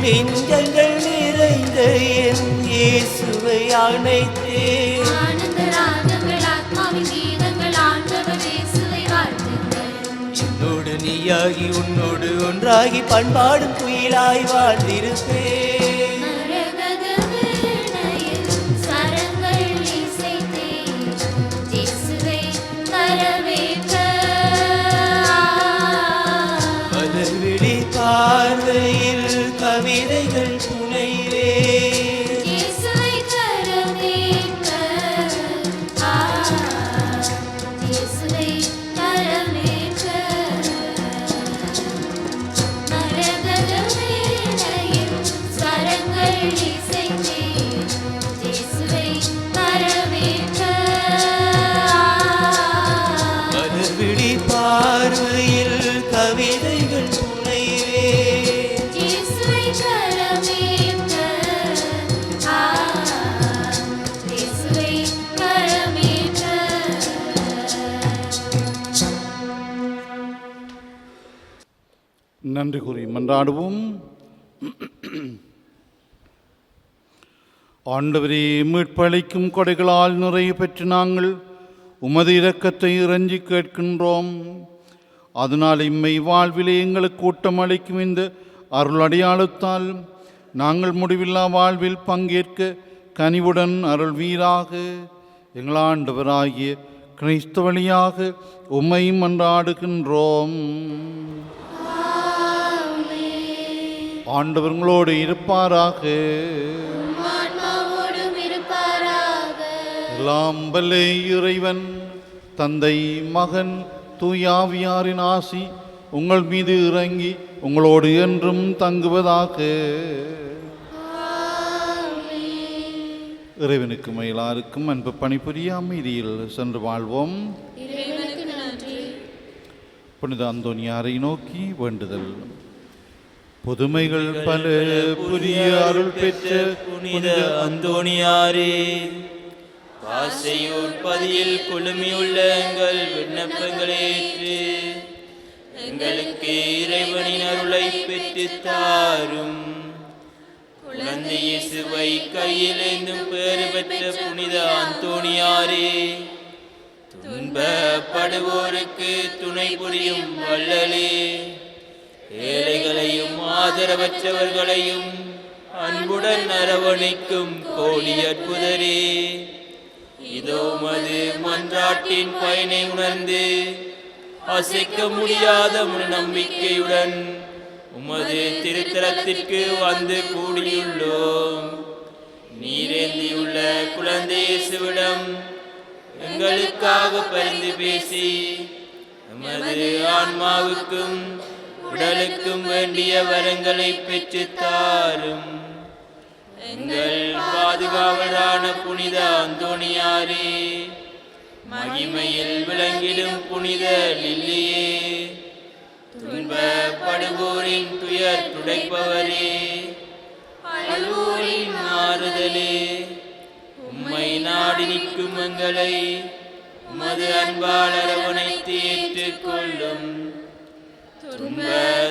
நெஞ்சங்கள் நிறைந்த என் இயேசுவை அணைத்தேன். ஆனந்த ராகங்கள் ஆத்மாவின் கீதங்கள் ஆண்டவர் இயேசுவை வாழ்த்துங்கள். என்னோடு நீயாகி உன்னோடு ஒன்றாகி பண்பாடும் குயிலாய் வாழ்ந்திருப்பேன். மரகத வீணையில் சரங்கள் இசைத்தேன். இயேசுவை வரவேற்க மலர்விழி பார்வையில் கவிதைகள் புனைவேன். இயேசுவை வரவேற்க இயேசுவை வரவேற்க மரகத வீணையில் சரங்கள் இசைத்தேன். இயேசுவை வரவேற்க மலர்விழி பார்வையில் கவிதைகள் புனைவேன். இயேசுவை வரவேற்க இயேசுவை வரவேற்க நன்றி கூறி மன்றாடுவோம். ஆண்டவரே, மீட்பளிக்கும் கொடைகளால் நிறைய பெற்று நாங்கள் உமது இரக்கத்தை இறைஞ்சி கேட்கின்றோம். அதனால் இம்மை வாழ்விலே எங்களுக்கு ஊட்டம் அளிக்கும் இந்த அருள் அடையாளத்தால் நாங்கள் முடிவில்லா வாழ்வில் பங்கேற்க கனிவுடன் அருள்வீராக. எங்கள் ஆண்டவராகிய கிறிஸ்து வழியாக உம்மை மன்றாடுகின்றோம். ஆண்டவர்களோடு இருப்பாராக. ஆன்மாவோடும் இருப்பாராக. எல்லாம் வல்ல இறைவன் தந்தை மகன் தூயாவியாரின் ஆசி உங்கள் மீது இறங்கி உங்களோடு என்றும் தங்குவதாக. இறைவனுக்கு மேலாருக்கும் அன்பு பணிபுரிய அமைதியில் சென்று வாழ்வோம். இறைவனுக்கு நன்றி. புனித அந்தோனியாரை நோக்கி வேண்டுதல். புதுமைகள் பல புரிய அருள் பெற்ற புனித அந்தோணியாரே, பாசையூர் பதியில் குழுமியுள்ள எங்கள் விண்ணப்பங்களை ஏற்று எங்களுக்கு இறைவனின் அருளை பெற்றுத் தாரும். குழந்தை இயேசுவை கையில் ஏந்தும் பேறு பெற்ற புனித அந்தோணியாரே, துன்பப்படுவோருக்கு துணை புரியும் வள்ளலே, ஏழைகளையும் ஆதரவற்றவர்களையும் அன்புடன் அரவணைக்கும் கோடி அற்புதரே, இதோ மது மன்றாட்டின் பயனை உணர்ந்து அசைக்க முடியாத முழு நம்பிக்கையுடன் உமது திருத்தலத்திற்கு வந்து கூடியுள்ளோம். நீரேந்தியுள்ள குழந்தை இயேசுவிடம் எங்களுக்காக பரிந்து பேசி எமது ஆன்மாவுக்கும் உடலுக்கும் வேண்டிய வரங்களை பெற்றுத் தாரும். எங்கள் பாதுகாவலான புனித அந்தோணியாரே, மகிமையில் விளங்கிடும் புனித லில்லியே, துன்பப்படுவோரின் துயர் துடைப்பவரே, அழுவோரின் ஆறுதலே, உம்மை நாடி நிற்கும் எங்களை உமது அன்பால் அரவணைத்து ஏற்றுக்கொள்ளும். துன்ப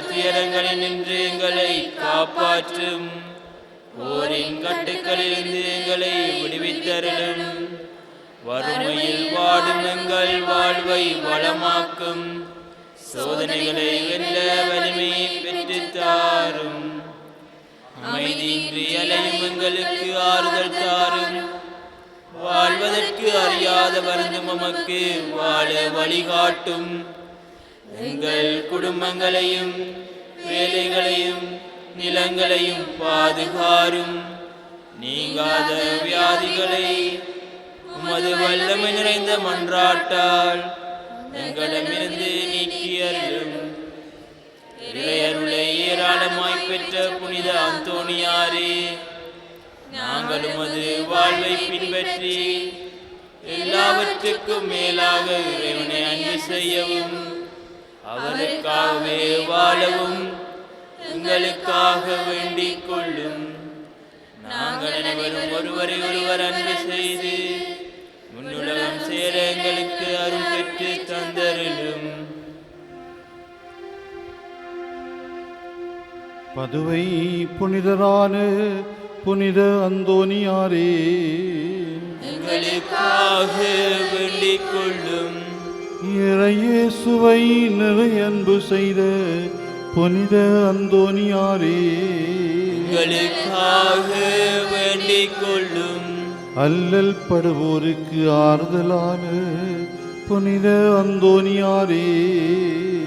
துயரங்களில் நின்று எங்களை காப்பாற்றும். போரின் கட்டுக்களிலிருந்து எங்களை விடுவித்தருளும். வறுமையில் வாடும் எங்கள் வாழ்வை வளமாக்கும். சோதனைகளை வெல்ல வலிமையை பெற்றுத் தாரும். அமைதியின்றி அலையும் எங்களுக்கு ஆறுதல் தாரும். வாழ்வதற்கு அறியாத வருந்தும் உமக்கு வாழ வழிகாட்டும். எங்கள் குடும்பங்களையும் வேலைகளையும் நிலங்களையும் பாதுகாரும். நீங்காத வியாதிகளை உமது வல்லமை நிறைந்த மன்றாட்டால் எங்களிடமிருந்து நீக்கியருளும். இறையருளை ஏராள அடையாளமாய் பெற்ற புனித அந்தோணியாரே, நாங்கள் உமது வாழ்வை பின்பற்றி எல்லாவற்றுக்கும் மேலாக இறைவனை அன்பு செய்யவும் அவருக்காகவே வாழவும் எங்களுக்காக வேண்டிக் கொள்ளும். நாங்கள் அனைவரும் ஒருவரை ஒருவர் அன்பு செய்து முன்னுலகம் சேர எங்களுக்கு அருள் பெற்று தந்தருளும். பதுவை புனிதரான புனித அந்தோணியாரே, எங்களுக்காக வேண்டிக் கொள்ளும். இறையேசுவை நிறை அன்பு செய்த புனித அந்தோணியாரே, எங்களுக்காக வேண்டிக் கொள்ளும். அல்லல் படுவோருக்கு ஆறுதலான புனித அந்தோணியாரே,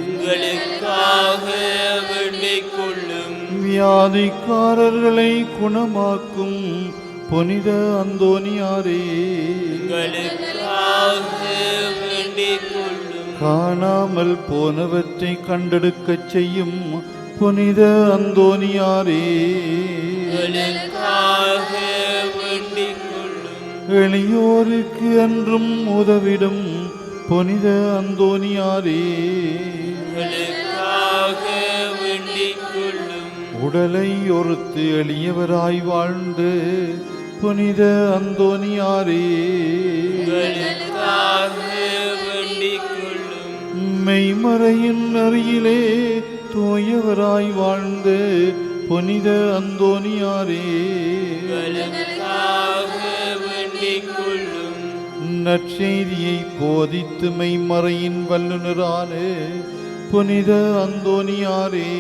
எங்களுக்காக வேண்டிக் கொள்ளும். வியாதிக்காரர்களை குணமாக்கும் புனித அந்தோணியாரே, எங்களுக்காக வேண்டிக் கொள்ளும். காணாமல் போனவற்றை கண்டெடுக்கச் செய்யும் புனித அந்தோணியாரே, எங்களுக்காக வேண்டிக் கொள்ளும். எளியோருக்கு அன்றும் உதவிடும் புனித அந்தோணியாரே, எங்களுக்காக வேண்டிக் கொள்ளும். உடலை ஒருத்து எளியவராய் வாழ்ந்து புனித அந்தோணியாரே, எங்களுக்காக வேண்டிக் கொள்ளும். மெய்மறையின் நெறியிலே தூயவராய் வாழ்ந்த புனித அந்தோணியாரே, எங்களுக்காக வேண்டிக் கொள்ளும். நற்செய்தியை போதித்து மெய்மறையின் வல்லுநரான புனித அந்தோணியாரே,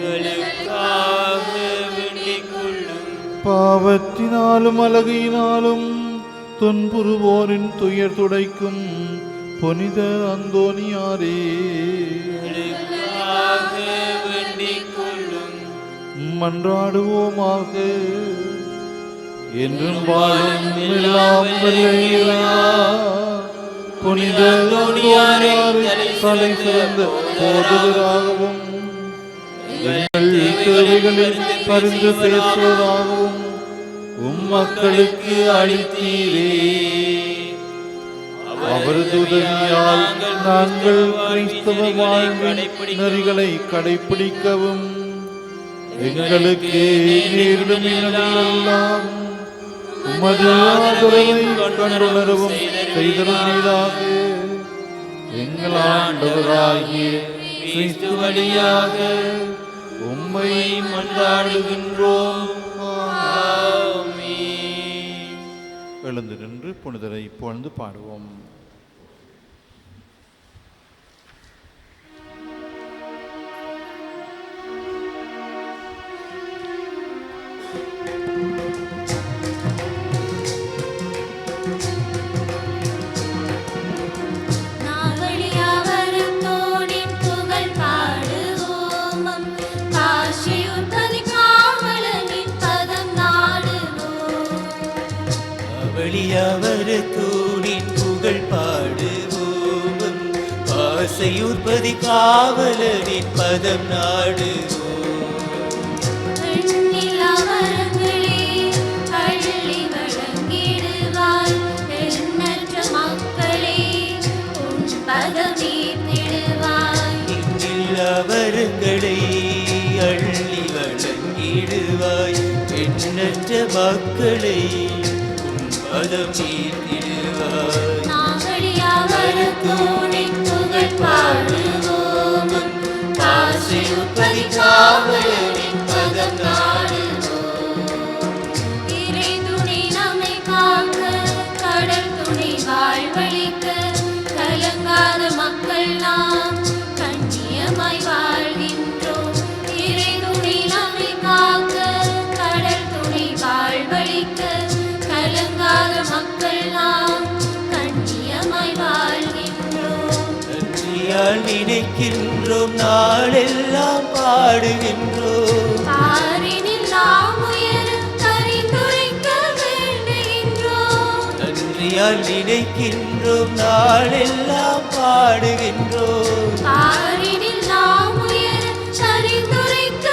எங்களுக்காக வேண்டிக் கொள்ளும். பாவத்தினாலும் அலகையினாலும் துன்புறுவோரின் துயர் துடைக்கும் புனித அந்தோணியாரே, எங்களுக்காக வேண்டிக் கொள்ளும். மன்றாடுவோமாக. என்றும் வாழும் எல்லாம் வல்ல இறைவா, புனித அந்தோணியாரை தலை சிறந்த போதகராகவும் எங்கள் தேவைகளில் பரிந்து பேசுவதாகவும் மக்களுக்கு அளித்தீரே. அவரது உதவியால் நாங்கள் கிறிஸ்தவ வாழ்வின் நெறிகளை கடைபிடிக்கவும் எங்களுக்கு நேரிடும் இடங்களெல்லாம் உமது ஆதரவை கண்டுணரவும் செய்தருளீராக. எங்கள் ஆண்டவராகிய கிறிஸ்து வழியாக உம்மை மன்றாடுகின்றோம். ஆமென். எழுந்து நின்று புனிதரை புகழ்ந்து பாடுவோம். நாவலியாவரத்தோனின் புகழ் பாடுவோம். காசியுற்பதி காவலனின் பதம் நாடுவோம். அவளியவரத்தோனின் புகழ் பாடுவோம். ஆசையுற்பதி காவலனின் பதம் நாடுவோம். எண்ணிலவரங்களே அள்ளி வழங்கிடுவாய். எண்ணற்ற மக்களே உன் பதம் ஈர்த்திடுவாய். அவர்களை அள்ளி வழங்கிடுவாய். எண்ணற்ற மக்களை உன் பதம் ஈர்த்திடுவாய். நாவலியாவரத்தோனின் புகழ் பாடுவோம். காசியுற்பதி காவலனின் பதம் நாடுவோம். இறை துணை நம்மை காக்க, கடல் துணை வாழ்வழிக்க, கலங்காத மக்கள் நாம் கண்ணியமாய் வாழ்கின்றோம். இறை துணை நம்மை காக்க, கடல் துணை வாழ்வழிக்க, கலங்காத மக்கள் நாம் கண்ணியமாய் வாழ்கின்றோம். நன்றியால் நினைக்கின்றோம், நாளெல்லாம் பாடுகின்றோம். பாரினில் நாம் உயர பரிந்துரைக்க வேண்டுகின்றோம். நன்றியால் நினைக்கின்றோம், நாளெல்லாம் பாடுகின்றோம். பாரினில் நாம் உயர பரிந்துரைக்க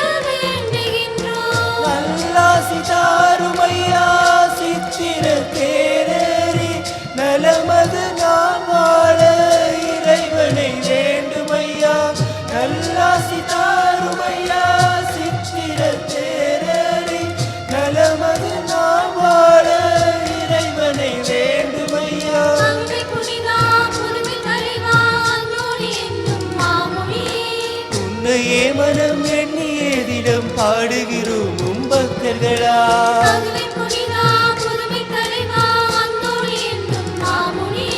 உன்னையே மனம் எண்ணியே தினம் பாடுகிறோம் உம் பக்தர்களா. அகுவை புனிதா புதுமை தலைவா அந்தோணி என்னும் மாமுனி.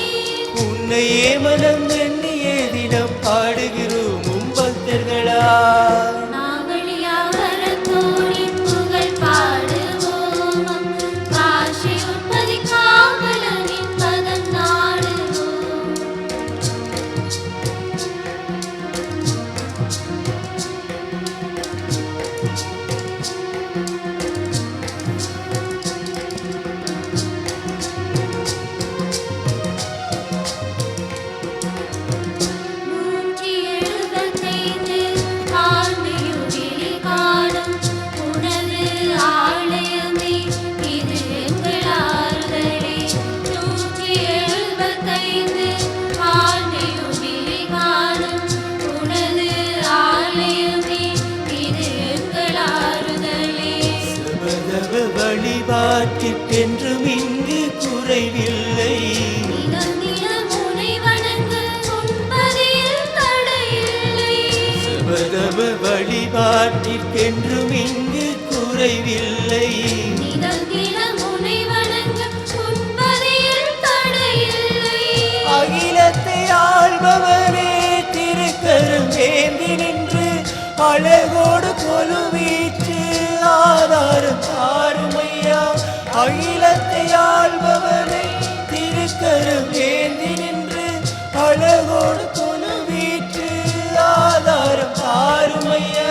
உன்னையே மனம் எண்ணியே தினம் பாடுகிறோம் உம் பக்தர்களா. வழிபாட்டிற்கென்றும் இங்கு குறைவில்லை. சபதம வழிபாட்டிற்கென்றும் இங்கு குறைவில்லை. அகிலத்தை ஆள்பவனே திருக்கரம் ஏந்தி நின்று அழகோடு கொலுவீச்சு ஆதாரம் தாருமையா. அகிலத்தை ஆள்பவனை திருக்கரம் ஏந்தி நின்று அழகோடு கொலுவீச்சு ஆதாரம் தாருமையா.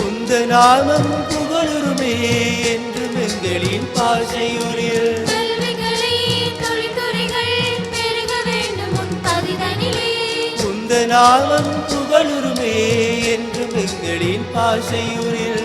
உந்த நாமம் புகழுருமே என்றும் எங்களின் பாசையுரில். நாமம் புகழுருமே என்றும் எங்களின் பாசையுரில்.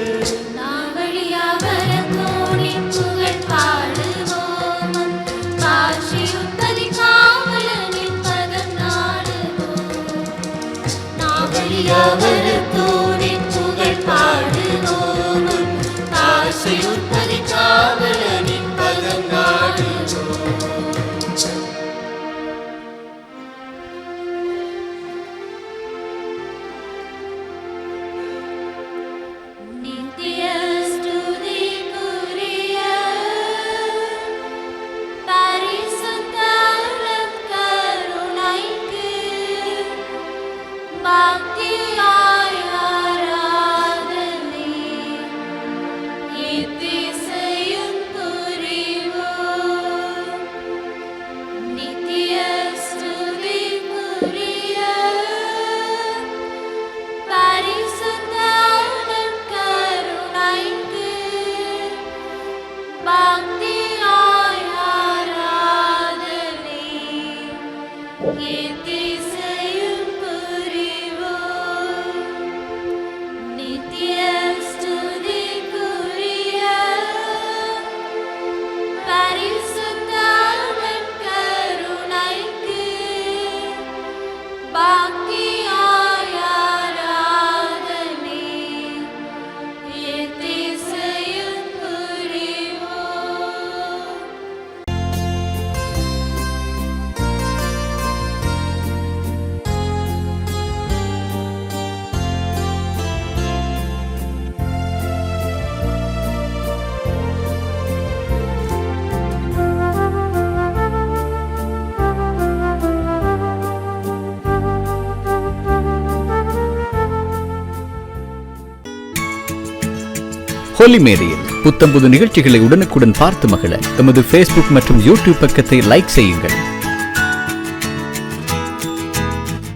ஹோலி மேரியில் புத்தம்புது நிகழ்ச்சிகளை உடனுக்குடன் பார்த்து மகிழ எமது ஃபேஸ்புக் மற்றும் யூடியூப் பக்கத்தை லைக் செய்யுங்கள்.